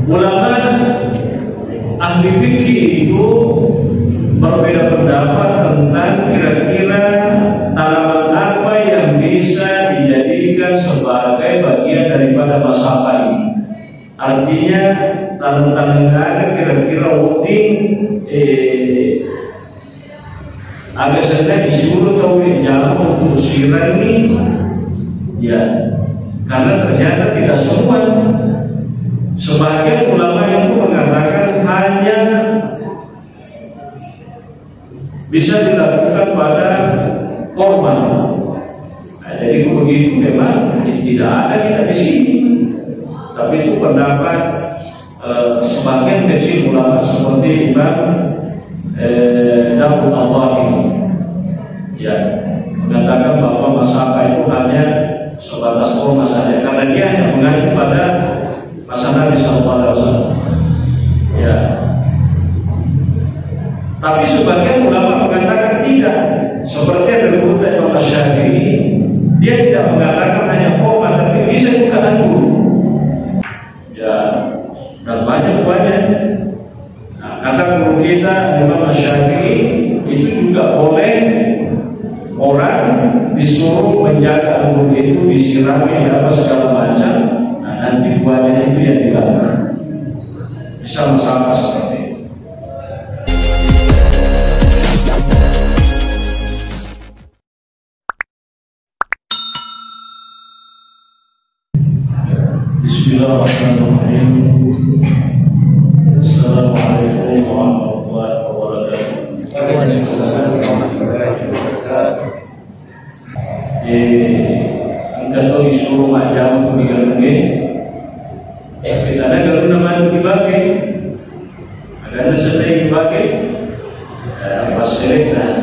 ulama ahli fikih itu berbeda pendapat tentang kira-kira tanaman apa yang bisa dijadikan sebagai bagian daripada masalah ini. Artinya tanam-tanam kira-kira uding agak sedang disuruh atau jamu untuk sirami, ya, karena ternyata tidak semua. Sebagian ulama itu mengatakan hanya bisa dilakukan pada korban. Nah, jadi begitu memang tidak ada kita di sini. Tapi itu pendapat sebagian kecil ulama seperti Imam Daud Al-Zahiri, ya, mengatakan bahwa masalah itu hanya sebatas korban saja, karena dia hanya mengacu pada masa Nabi Sallallahu Alaihi Wasallam. Ya. Tapi sebagian ulama mengatakan tidak, seperti yang disebutkan Imam Syafi'i, dia tidak mengatakan hanya korban, tapi bisa juga anggur. Ya, dan banyak. Nah, kata guru kita Imam Syafi'i, itu juga boleh orang disuruh menjaga anggur itu, disirami apa segala macam. Nah, nanti buahnya itu yang dilakukan. Bisa masalah seperti itu. Bismillahirrahmanirrahim. Assalamualaikum warahmatullahi wabarakatuh. Waalaikumsalam warahmatullahi wabarakatuh. Kita disuruh majam begini. Kita ada kalau nama itu dibagi, ada sedang dibagi. Pasirnya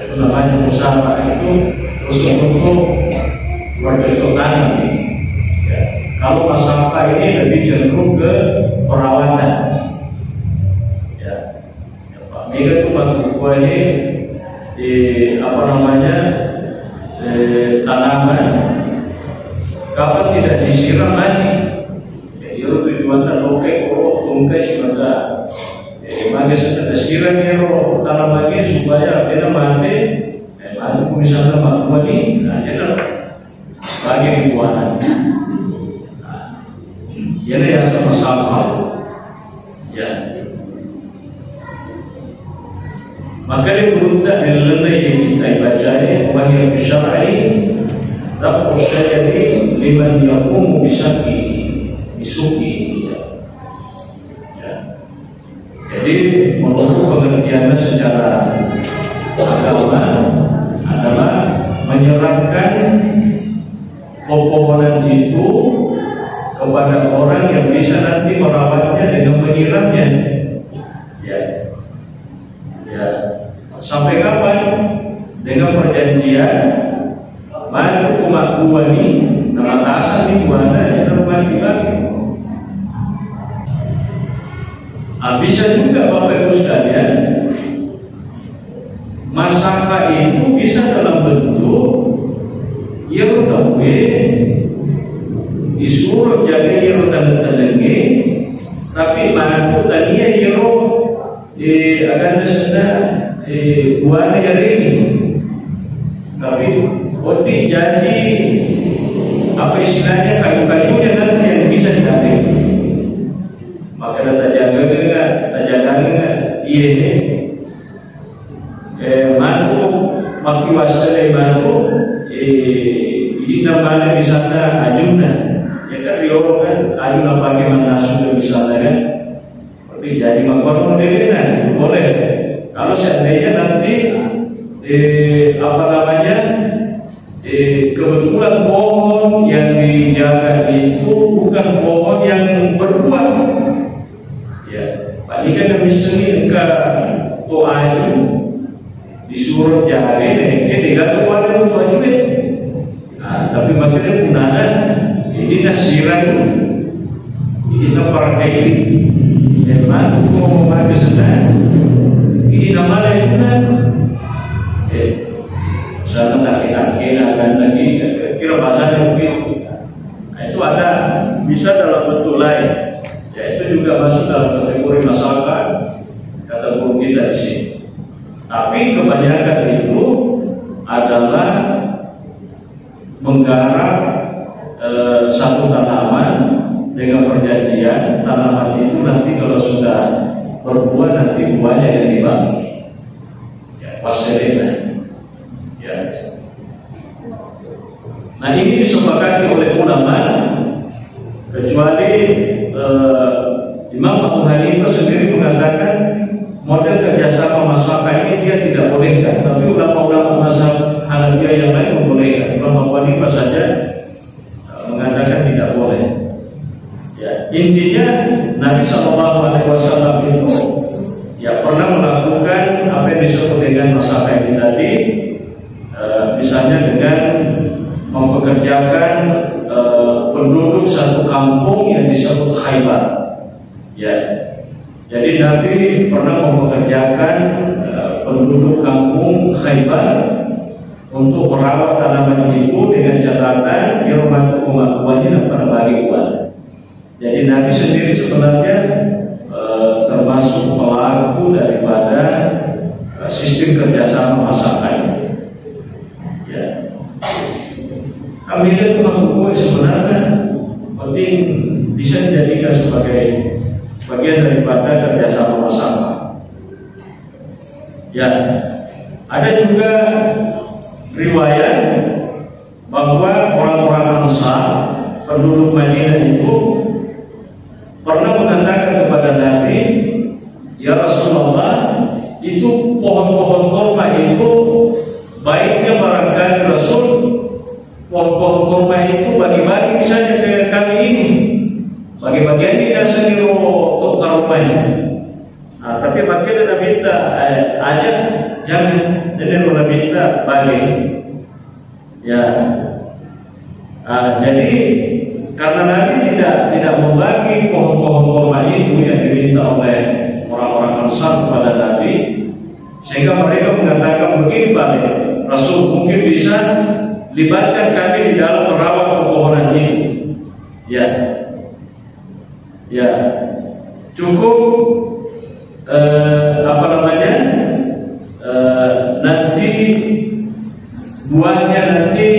itu namanya usaha itu terus untuk bercocok tanam. Kalau masyarakat ini lebih cenderung ke perawatan, ya. Pak Mega itu bantu buahnya di apa namanya tanaman. Kapan tidak disiram mati. Jadi tujuan dan oke kalau tungkai sebentar. Maka setelah siram ya tanamannya supaya dia mati. Mati misalnya makmur ini, aja bagi ribuan. Ini yang sama-sama, ya. Maka dia beruntak dengan yang kita baca wahyu syar'i rafu syajari liman yaqumu bisuki, ya. Jadi menurut pengertiannya secara agama adalah menyerahkan pepohonan itu kepada orang yang bisa nanti merawatnya dengan menyiramnya, ya. Sampai kapan? Dengan perjanjian maju kumakuani nama tasan di mana yang bagi-bagi. Bisa juga Bapak Ibu sekalian, masalah itu bisa dalam bentuk yang tahu disuruh jaga hero tangan-tangannya, tapi mantu tadinya hero akan sedang buahnya hari ini, tapi Odi janji apa istilahnya kayu-kayunya nanti yang bisa dipakai, maka tak jaga enggak, iya, mantu maki wasale mantu, ini namanya misalnya ajuna. Rio kan ada pakai manasuk misalnya kan, tapi jadi makhluk modern itu boleh. Kalau seandainya nanti apa namanya kebetulan pohon yang dijaga itu bukan pohon yang berbuah, ya. Paling kan misalnya enggak aju disuruh jaga ini, digantung pada itu aju. Nah, tapi makanya gunakan ini nasiran, ini pakai emang mau pakai sedang, ini namanya itu kan, sana tak akan lagi kira bahasanya mungkin, nah, itu ada bisa dalam bentuk lain, yaitu juga masuk dalam kategori masakan kata guru kita di sini. Tapi kebanyakan itu adalah menggarap satu tanaman dengan perjanjian tanaman itu nanti kalau sudah berbuah nanti buahnya yang dibagi. Ya, pasirnya. Ya. Nah ini disepakati oleh ulama, kecuali Imam Abu Hanifah sendiri mengatakan model kerjasama masyarakat ini dia tidak bolehkan, tapi ulama-ulama mazhab Hanafiyah yang lain membolehkan. Imam Abu Hanifah saja mengatakan tidak boleh. Ya, intinya Nabi SAW itu ya pernah melakukan apa yang disebut dengan masyarakat ini tadi, misalnya dengan mempekerjakan penduduk satu kampung yang disebut Khaybar. Ya. Jadi Nabi pernah mempekerjakan penduduk kampung Khaybar untuk merawat tanaman itu dengan catatan buahnya dan pada bagi buah. Jadi Nabi sendiri sebenarnya termasuk pelaku daripada sistem kerjasama masyarakat. Ya. Kami lihat buku sebenarnya penting bisa dijadikan sebagai bagian daripada kerjasama masyarakat. Ya, ada juga riwayat bahwa orang-orang Ansar penduduk Madinah itu pernah mengatakan kepada Nabi, ya Rasulullah, itu pohon-pohon kurma itu baiknya barangkali Rasul pohon-pohon kurma itu bagi-bagi misalnya ke kami ini, bagi-bagian tidak sendiri untuk karumanya. Nah, tapi makin Nabi minta aja jangan, jadi Nabi minta bagi. Ya, jadi karena Nabi tidak membagi pohon-pohon kurma itu yang diminta oleh orang-orang Ansar kepada Nabi, sehingga mereka mengatakan begini balik, Rasul mungkin bisa libatkan kami di dalam merawat pepohonan itu. Ya, ya, cukup nanti buahnya nanti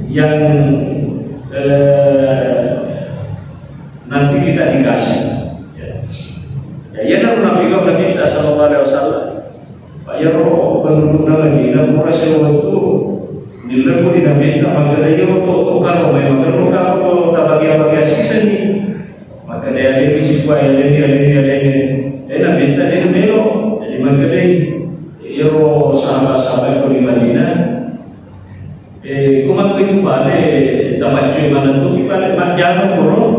yang nanti kita dikasih. Ya, Nabi kau minta sallallahu alaihi wasallam, Pak Yaro penduduk Madinah merasa waktu dilaku di Nabi tak maka dia untuk kalau memang kalau kau tak bagi sisa ni maka dia ada misi kuat dia Nabi tak jadi melo jadi maka dia sahabat-sahabat kau di Madinah kumat itu balik tempat cuy mana tu balik macam kurang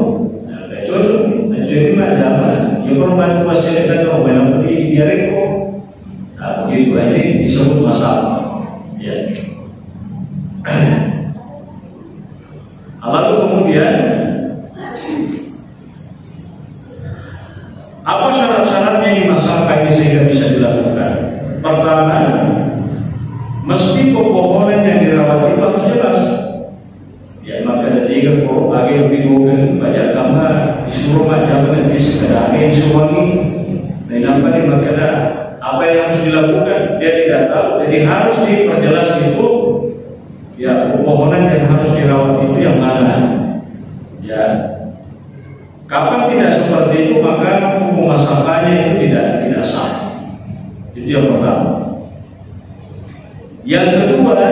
cocok cuy macam yang kurang bantu pasal kita kau memang dia reko begitu ini disebut masalah. Ya. Lalu kemudian apa syarat-syaratnya di masyarakat ini sehingga bisa dilakukan? Pertama, mesti pepohonan yang dirawat itu harus jelas. Ya, maka ada 3 pokok age lebih gogen banyak tambah disuruh macam dengan sekedar age suami. Dan apa nih maka apa yang harus dilakukan dia tidak tahu, jadi harus diperjelas itu. Ya, pepohonan yang harus dirawat itu yang mana? Ya, kapan tidak seperti itu maka hukum masalahnya itu tidak sah. Itu yang pertama. Yang kedua,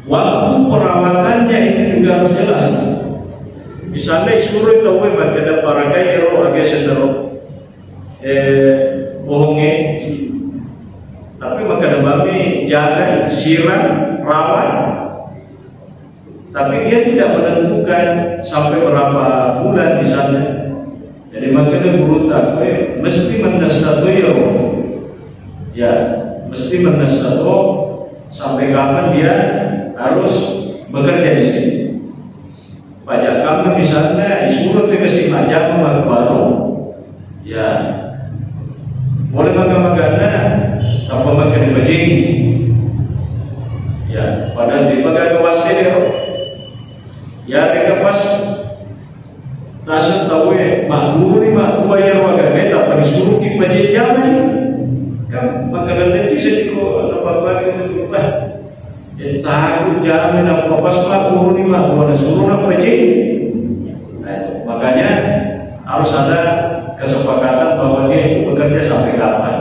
waktu perawatannya itu juga harus jelas. Misalnya suruh tahu pada para kairo agak sendiri bohongnya, tapi maka babi jaga siram rawat, tapi dia tidak menentukan sampai berapa bulan misalnya. Jadi makanya berutak, mesti menasatu ya, mesti menasatu sampai kapan dia harus bekerja di sini. Pajak kami misalnya disuruh dikasih pajak baru, ya boleh makan-makannya tanpa makan bajing. Ya, padahal di bagai wasir ya mereka pas nasi tahu mak guru ni mak bayar warga beta pada suruh kita baca jaman kan makanan itu sedih kok apa itu lah. Tahu jamin apa pas mak guru ni mak pada suruh nak baca. Makanya harus ada kesepakatan bahwa dia itu bekerja sampai kapan.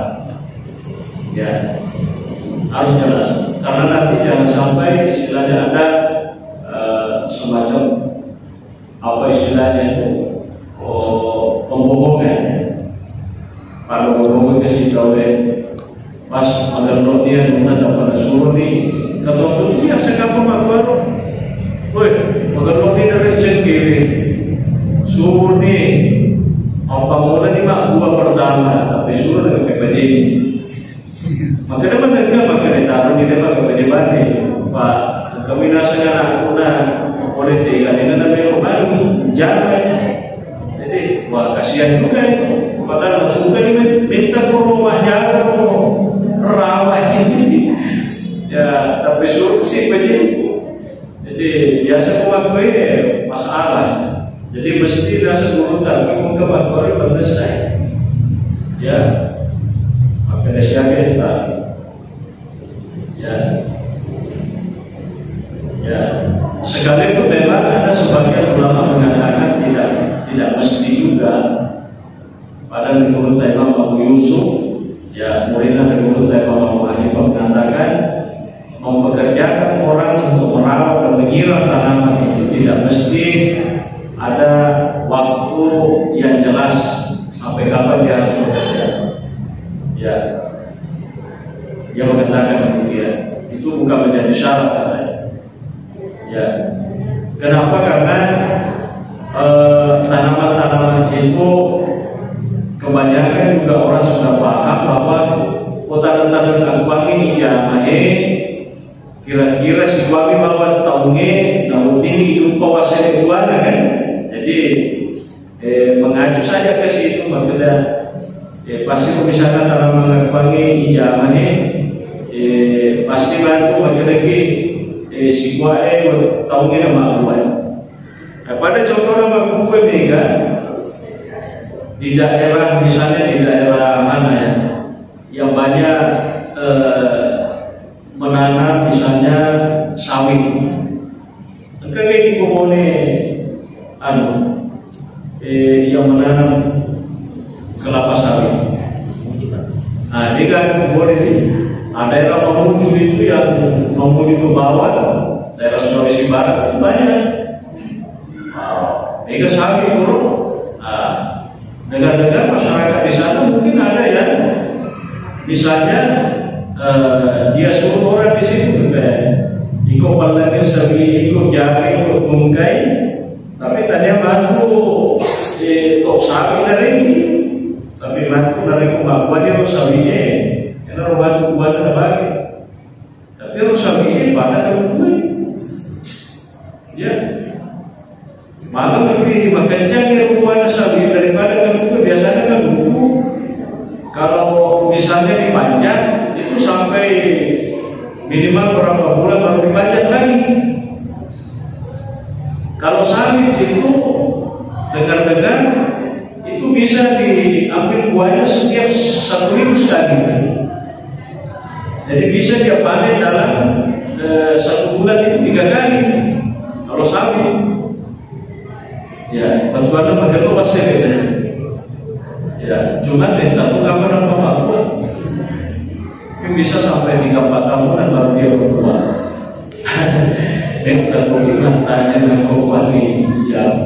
Ya, harus jelas. Karena nanti jangan sampai istilahnya ada semacam apa istilahnya itu pembohongan. Kalau bohong ke situ pas mengenal dia guna dapat suruh ni ketua dia segala baru. Woi, mengenal dia dari cengkiri suruh ni apa mula ni mak gua pertama tapi suruh dengan PPJ ini. Makanya mereka makanya taruh di depan PPJ Bani Pak kami nasangan aku nak politik kan ini namanya rumah jangan. Jadi wah kasihan juga itu. Padahal bukan ini minta ke rumah jaga rawat ini. Ya tapi suruh sih begini. Jadi biasa mengakui masalah. Jadi mesti rasa guru tapi mungkin bakori berdesai. Ya, maka desiaga kita. Ya, sekalipun memang ada sebagian ulama mengatakan tidak mesti juga. Pada menurut Imam Abu Yusuf, ya muridnya menurut Imam Abu Hanifah mengatakan mempekerjakan orang untuk merawat dan menyiram tanaman itu tidak mesti ada waktu yang jelas sampai kapan dia harus bekerja. Ya, dia mengatakan demikian. Itu bukan menjadi syarat katanya. Ya, kenapa? Karena tanaman-tanaman itu kebanyakan juga orang sudah paham bahwa tanaman akuang ini jamahe kira-kira si kuami bawa tahunnya namun ini hidup pawasnya buana kan. Jadi mengacu saja ke situ makanya pasti misalnya tanaman akuang jamahe pasti bantu makanya si kuai tahunnya nama kuai. Pada contoh nama kuai mega di daerah misalnya di daerah mana ya yang banyak menanam misalnya sawit. Enggak kayak boleh yang menanam kelapa sawit. Nah, ini kan boleh nih. Daerah Mamuju itu yang Mamuju ke bawah, daerah Sulawesi Barat itu banyak. Ini sawit turun. Dengan masyarakat di sana mungkin ada ya, misalnya dia suruh orang di situ ikut balangin sabi, ikut jari, ikut bungkai, tapi tadi bantu tok sabi dari ini, tapi bantu dari kemampuan dia sabinya, karena bantu buat ada bagi, tapi sabinya pada kemudian, ya. Malam lebih kencang ya buana sabi daripada kemudian biasanya kan buku. Kalau misalnya dipanjat itu sampai minimal berapa bulan baru dipanjat lagi. Kalau sawit itu dengar-dengar itu bisa diambil buahnya setiap 1 minggu sekali. Jadi bisa dia panen dalam 1 bulan itu 3 kali. Kalau sawit, ya bantuannya pakai luas ya. Ya, cuma minta kapan apa makhluk mungkin bisa sampai 3-4 tahunan baru dia berubah. Minta kopikan tanya dengan kowani jam.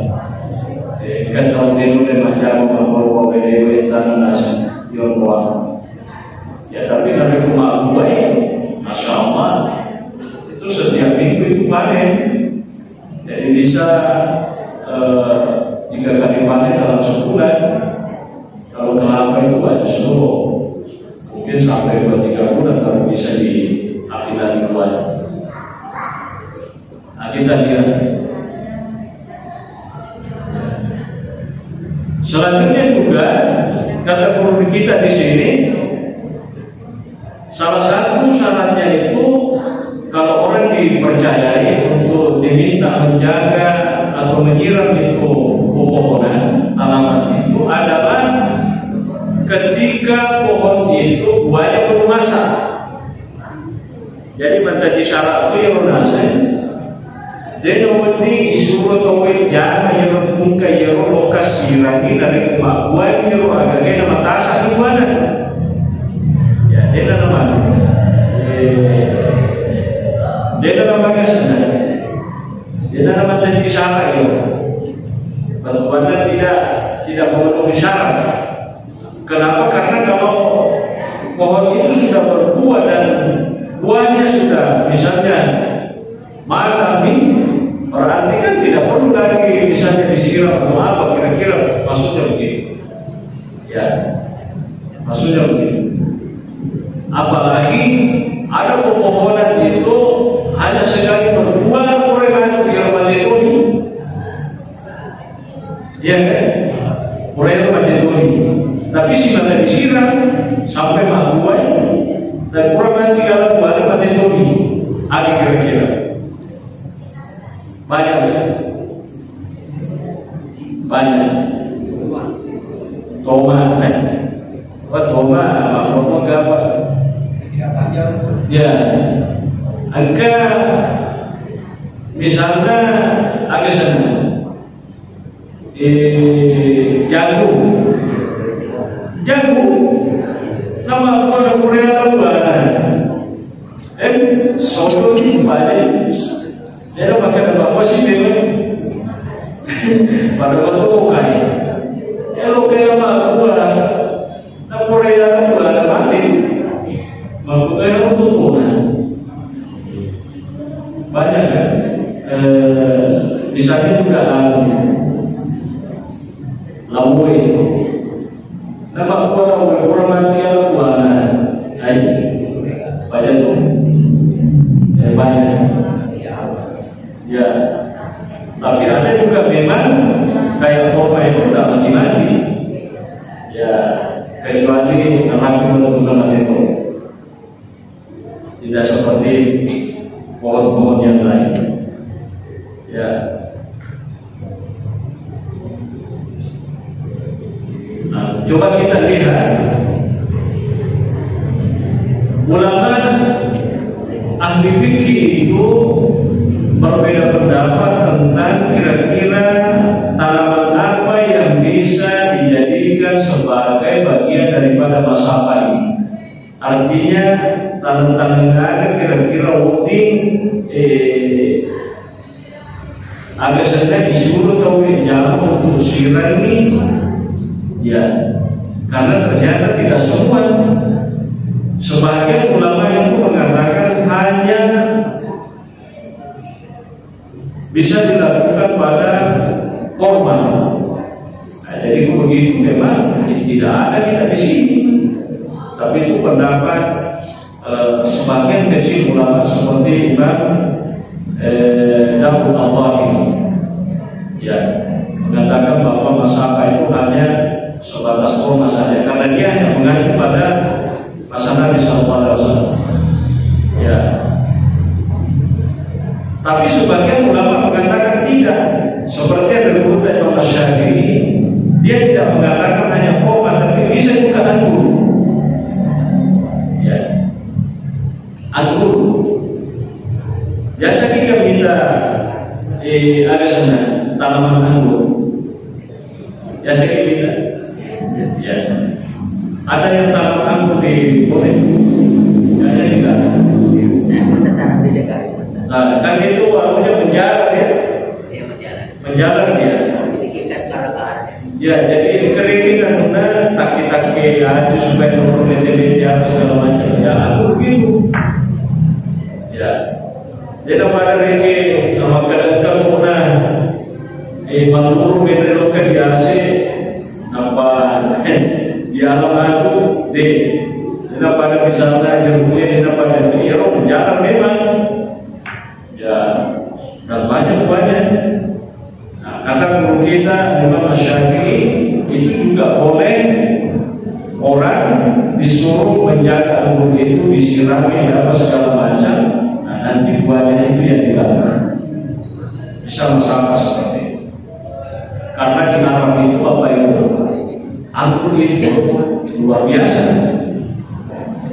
Kan tahun ini memang jam membawa PDW tanah nasi Yorwa. Ya tapi dari rumah baik, masya Allah itu setiap minggu itu panen. Jadi bisa 3 kali panen dalam sebulan. Kalau kelapa itu banyak seluruh, mungkin sampai 2-3 bulan baru bisa diambil dari luar. Nah kita lihat. Selanjutnya juga kata guru kita di sini, salah satu syaratnya itu kalau orang dipercayai untuk diminta menjaga atau menyiram itu pepohonan tanaman itu adalah ketika pohon itu buahnya belum masak. Jadi mentaji syarat itu yang nase. Jadi ini isuruh tawin jangan yang tungkai yang lokas sirani dari buah yang agaknya nama tasak di mana? Ya, dia nama. Dia nama kesana. Dia nama tadi syarat itu. Bantuannya tidak memenuhi syarat. Kenapa? Karena kalau pohon itu sudah berbuah dan buahnya sudah misalnya matang nih, berarti kan tidak perlu lagi misalnya disiram atau apa, kira-kira maksudnya begitu. Ya, maksudnya begitu. Apalagi ada pepohonan itu hanya sekali berbuah mulai yang materi, ya kan? Mulai materi, tapi si mata disiram sampai buah dan kurang nanti kalau buah materi, ada kira-kira banyak, tomat, tomat apa? Ya, angka misalnya agak sana, jagung, nama orang Korea buah, soto banyak, dia pakai apa sih memang, pada waktu bukai, lo kayak apa buah, nama Korea buah mati. Melakukan kebutuhan banyak kan, misalnya juga lamu itu, nama orang mati yang buana, banyak tuh, banyak, ya. Tapi ada juga memang kayak korma itu tidak mati, ya kecuali nama itu. Tidak seperti pohon-pohon yang lain. Ya. Nah, coba kita lihat ulama ahli fikih itu berbeda pendapat tentang kira-kira tanaman apa yang bisa dijadikan sebagai bagian daripada masalah ini. Artinya tanam-tanam kira-kira unik agak sedang disuruh tahu jamu untuk siram ini, ya, karena ternyata tidak semua. Sebagian ulama itu mengatakan hanya bisa dilakukan pada korban. Nah, jadi begitu memang tidak ada kita di sini, tapi itu pendapat sebagian kecil ulama seperti Imam Daud al-Zahiri, ya, mengatakan bahwa masalah itu hanya sebatas korma saja, karena dia hanya mengacu pada masalah Nabi Sallallahu Alaihi Wasallam. Ya, tapi sebagian ulama mengatakan tidak, seperti yang disebutkan Imam Syafi'i, dia tidak mengatakan hanya korma, tapi bisa juga anggur. Anggur, biasa kita minta ada sana tanaman anggur, biasa kita minta, ya. Ada yang tanam anggur di boleh, ada juga. Saya pernah tanam di Jakarta. Nah, kan itu warnanya menjalar ya, menjalar dia. Ya, jadi keringinan mana tak-tak aja supaya memperlete-lete apa segala macam. Ya, anggur gitu. Ya, jadi pada reke nama kadang-kadang pernah maluru bedro ke diase apa di alam itu deh. Jadi pada misalnya jeruknya di pada ini orang menjalar memang, ya, dan banyak. Nah, kata guru kita Imam Syafi'i itu juga boleh orang disuruh menjaga anggur itu disirami apa segala macam. Nanti buahnya itu yang dilakukan bisa masalah seperti itu. Karena di Anggur itu luar biasa.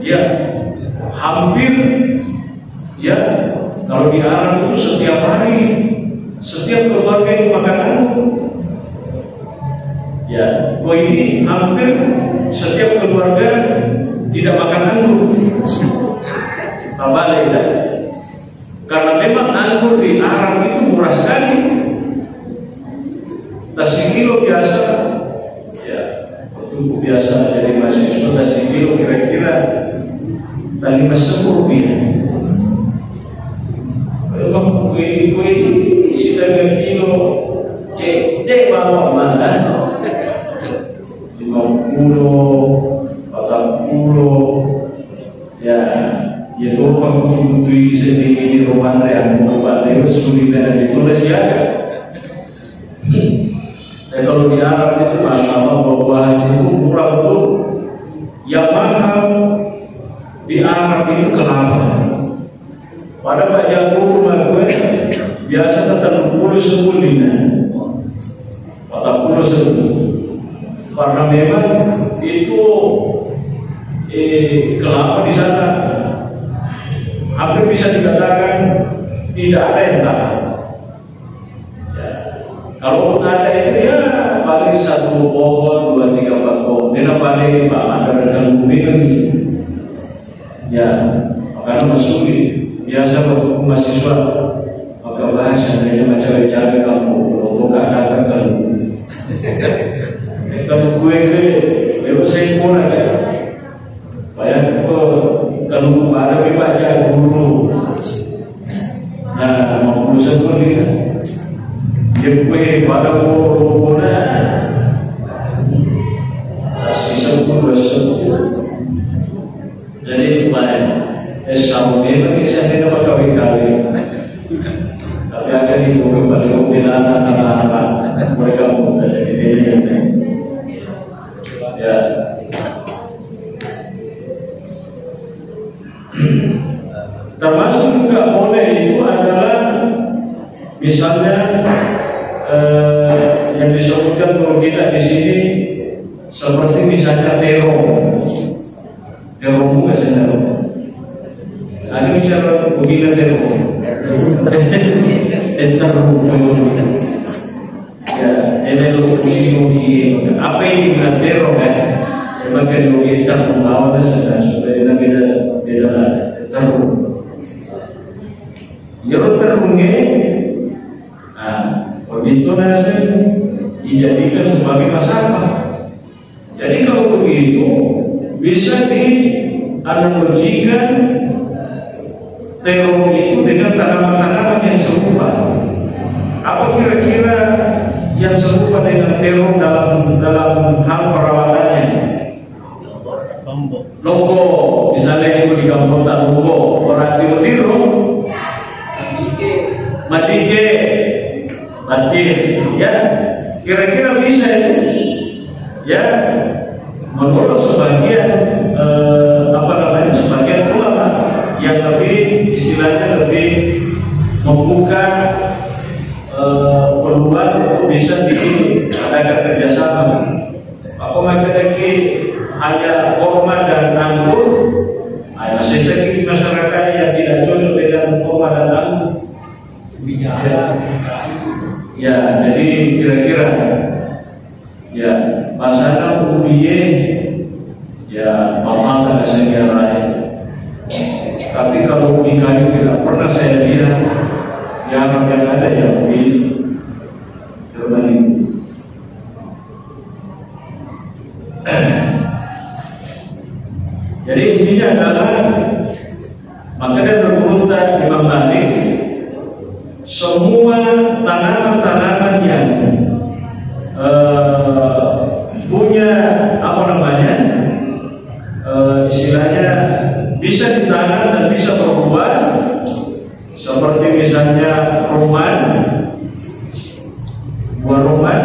Ya, hampir ya kalau di Arab itu setiap hari, setiap keluarga itu makan anggur. Ya, kok ini hampir setiap keluarga tidak makan anggur. Tambah tidak? Karena memang anggur di Arab itu murah sekali. Tas kilo biasa, ya, untuk biasa jadi mahasiswa tas kilo kira-kira 50 rupiah. Memang kue isi 3 kilo, cek bawa mana? 50, 40, ya. Ya itu pengkutu sendiri di rumah yang membuat itu sulit dan ditulis ya. Dan kalau di Arab itu masya Allah buah-buahan itu murah betul. Yang mahal di Arab itu kelapa. Pada Pak Jago rumah gue biasa tetap 40 sebulan, 40 sebulan. Karena memang itu kelapa di sana hampir bisa dikatakan tidak ada yang tahu. Ya. Kalau ada itu ya paling 1 pohon, 2, 3, 4 pohon. Ini paling ada dengan bumi. Ya, makanya sulit. Biasa waktu mahasiswa maka bahasa hanya mencari-cari kamu untuk datang kamu. Kamu gue lewat saya pula ya. Bayang kalau ada baca guru, nah mau sekolah dia, dia gue pada guru na, sisa guru jadi banyak. Sama memang bisa tidak pakai kali, tapi ada di buku pada pembinaan anak-anak mereka pun jadi dia ya. Termasuk juga boleh itu adalah misalnya yang disebutkan kalau kita di sini seperti misalnya terong bukan terong. Ada bicara begini terong, ya ini lokasi apa ini bukan terong kan? Memang kan kita membawa sudah beda terong. Yang terungnya, begitu nasi dijadikan sebagai masakan. Jadi kalau begitu bisa dianalogikan terong itu dengan tanaman-tanaman yang serupa. Apa kira-kira yang serupa dengan terong dalam hal perawatannya? Lombok, misalnya itu di kampung tak lombok, berarti liro. Matike, ya, kira-kira bisa itu, ya, menurut sebagian sebagian ulama yang lebih istilahnya lebih membuka peluang untuk bisa diadakan kerjasama. Apa lagi hanya korma dan anggur, masih sedikit masyarakat yang tidak cocok dengan korma dan anggur. Ya, jadi kira-kira ya pasana ubiye ya mahal dan sejarah. Tapi kalau ubi kayu tidak pernah saya lihat yang ada yang ubi terbalik. Jadi intinya adalah makanya berurutan Imam Malik. Semua tanaman-tanaman yang punya istilahnya bisa ditanam dan bisa berbuah, seperti misalnya rumah, buah rumah,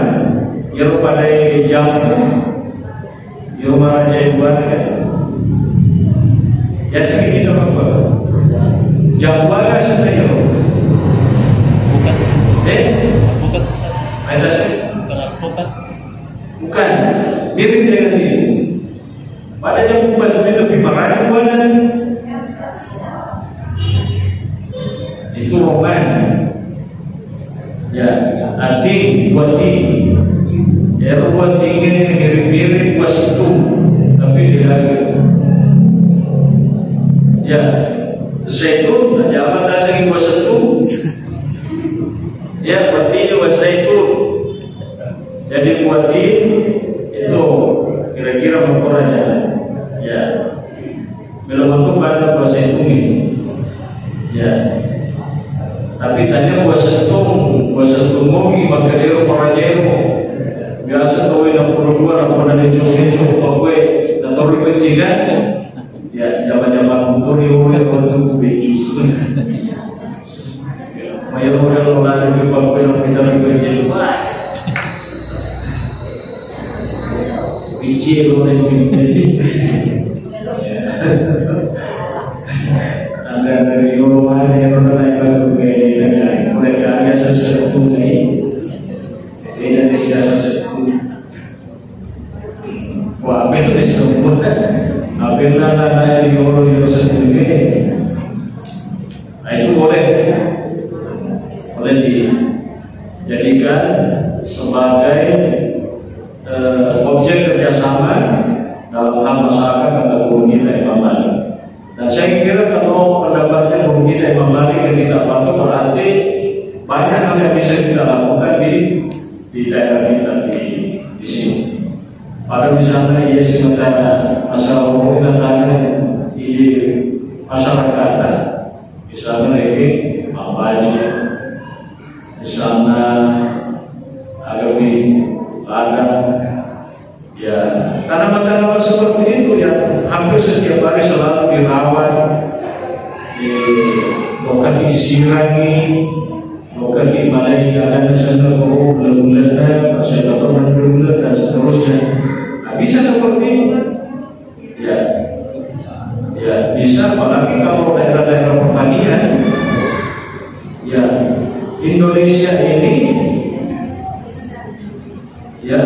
ya pada jamu, di rumah raja ibuan kan, ya segini coba jamu ada sebenarnya. Bukan Ada sih? bukan alpukat. Bukan. mirip dengan ini. Padanya bukan tapi marahnya bukan. Itu roman. Ya, ating buati. Ya, buati ini mirip-mirip wasitu, tapi dia ya zaitun jangan dasar wasitu. Ya, buati ini wasaitun. Jadi buati itu kira-kira mengkor aja. Ya, belum masuk pada wasaitun ini. Ya. Tapi tanya buat sentung mogi makadero parajero biasa tuh yang pura-pura apa dari jauh-jauh apa dan tori penjikan ya zaman-zaman tori untuk biju mayor orang lain di Papua yang kita berjaya biji orang ada dari orang yang lain mereka ada sesuatu ini Indonesia sesuatu wah apel semua apel nana di orang yang sesuatu ini itu boleh dijadikan sebagai objek kerjasama dalam hal masyarakat atau Bumi kita Imam Malik. Dan saya kira kalau pendapatnya Bumi kita Imam Malik yang tidak pakai berarti banyak hal yang bisa kita lakukan di daerah kita di sini. Pada misalnya ia sementara masalah umum tanya di masyarakat, misalnya ini Mabaji, misalnya Agawi, Ladang, ya tanaman-tanaman seperti itu yang hampir setiap hari selalu dirawat, lokasi sirangi. Bukan di Malaysia ada sana bulan-bulan, saya tahu bulan dan seterusnya. Nah, bisa seperti itu, ya bisa. Apalagi kalau daerah-daerah pertanian, ya Indonesia ini, ya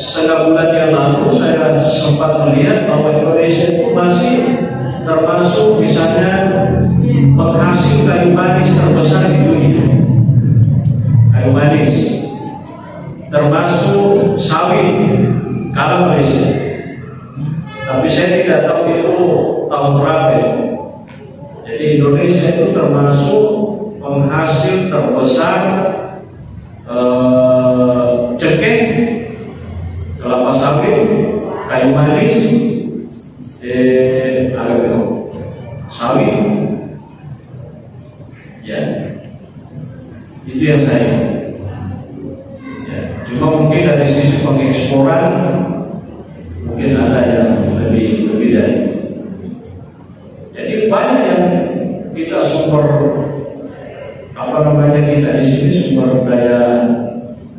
setengah bulan yang lalu saya sempat melihat bahwa Indonesia itu masih termasuk misalnya penghasil kayu manis terbesar di dunia. Kayu manis termasuk sawit kalah Malaysia, tapi saya tidak tahu itu tahun berapa. Jadi Indonesia itu termasuk penghasil terbesar cengkeh, kelapa sawit, kayu manis, sawit, ya. Itu yang saya cuma mungkin dari sisi pengeksporan mungkin ada yang lebih dari. Jadi banyak yang kita sumber kita di sini sumber daya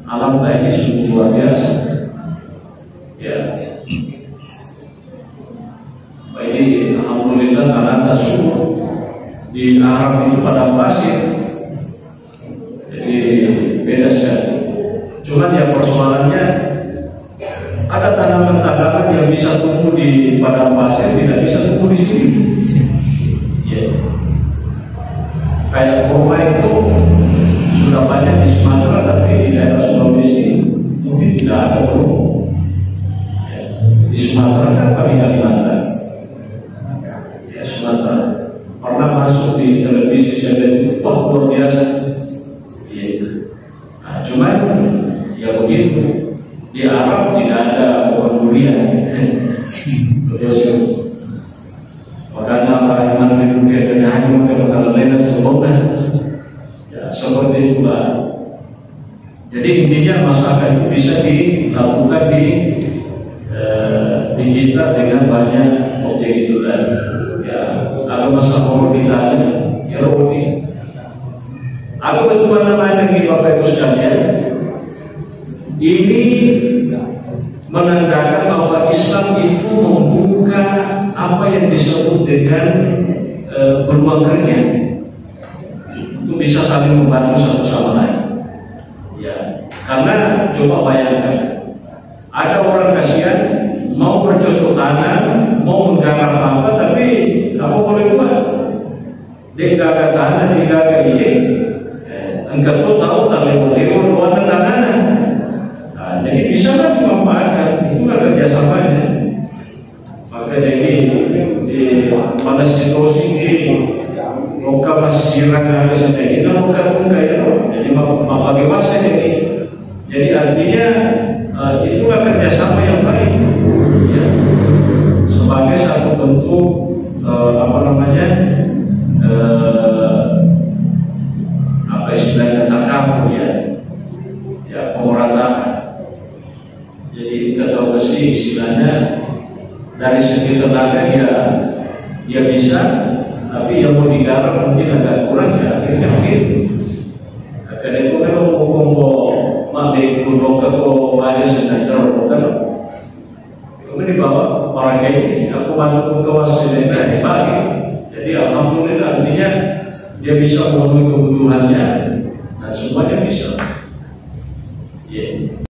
alam ini sungguh luar biasa. Ya. Ini alhamdulillah karena atas sumur di Arab itu padang pasir. Jadi beda sekali. Cuman ya persoalannya ada tanaman-tanaman yang bisa tumbuh di padang pasir tidak bisa tumbuh di sini. Ya. Kayak kurma itu sudah banyak di Sumatera, tapi di daerah Sulawesi mungkin tidak ada belum. Ya. Di Sumatera kan kami Kalimantan. Ya Sumatera pernah masuk di televisi saya lihat, wah luar biasa. Nah, cuman ya begitu di Arab tidak ada pohon durian. Makanya orang yang durian dengan hanya kalau lain sebelumnya, ya seperti itulah. Jadi intinya masalah itu bisa dilakukan di kita dengan banyak objek itu tadi. Ya, kalau masalah komoditas ya rugi. Aku betul namanya lagi Bapak Ibu sekalian, ini menandakan bahwa Islam itu membuka apa yang disebut dengan peluang kerja. Itu bisa saling membantu satu sama lain. Ya, karena coba bayangkan, ada orang kasihan bercocok tanam, mau menggarap apa, tapi kamu boleh buat. Dia gagal tanah, dia gagal ini. Engkau tuh tahu tak boleh warna tanahnya. Nah, jadi bisa lah dimanfaatkan. Itulah kerjasamanya. Maka jadi pada situasi ini muka masyiran ada sedikit, muka pun kayak jadi bagi masa jadi artinya itulah kerjasama yang baik ya. Sebagai satu bentuk apa namanya apa istilahnya takamul ya pemerataan. Jadi kata besi istilahnya dari segi tenaga dia bisa, tapi yang mau digarap mungkin agak kurang ya akhirnya begitu. Karena itu kan mau mandi kuno kau ada sengaja kan, kemudian dibawa orang ini aku bantu kawasan ini dibagi. Jadi alhamdulillah artinya dia bisa memenuhi kebutuhannya dan semuanya bisa.